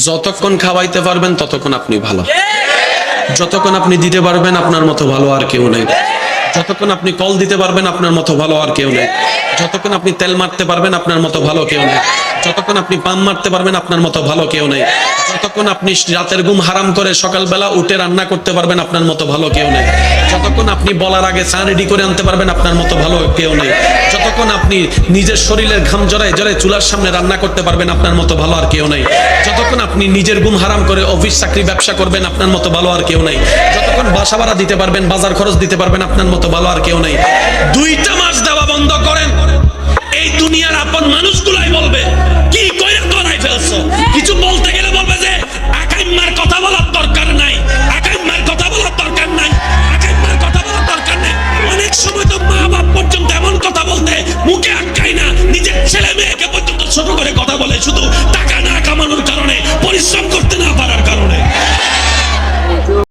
যতক্ষণ খাওয়াইতে পারবেন ততক্ষণ আপনি ভালো, যতক্ষণ আপনি দিতে পারবেন আপনার মতো ভালো আর কেউ নেই, যতক্ষণ আপনি কল দিতে পারবেন আপনার মতো ভালো আর কেউ নেই, যতক্ষণ আপনি তেল মারতে পারবেন আপনার মতো ভালো কেউ নেই, যতক্ষণ আপনি পাম মারতে পারবেন আপনার মতো ভালো কেউ নেই, যতক্ষণ আপনি রাতের ঘুম হারাম করে সকালবেলা উঠে রান্না করতে পারবেন আপনার মতো ভালো কেউ নেই, যতক্ষণ আপনি বলার আগে চা রেডি করে আনতে পারবেন আপনার মতো ভালো কেউ নেই, যতক্ষণ আপনি নিজের শরীরের ঘাম জড়ায় জড়ায় চুলার সামনে রান্না করতে পারবেন আপনার মতো ভালো আর কেউ নেই, যতক্ষণ আপনি নিজের ঘুম হারাম করে অফিস চাকরি ব্যবসা করবেন আপনার মতো ভালো আর কেউ নেই, যতক্ষণ বাসা ভাড়া দিতে পারবেন বাজার খরচ দিতে পারবেন আপনার মতো ভালো আর কেউ নেই। 2টা মাস দেওয়া বন্ধ করেন, এই দুনিয়ার আপন মানুষগুলাই বলবে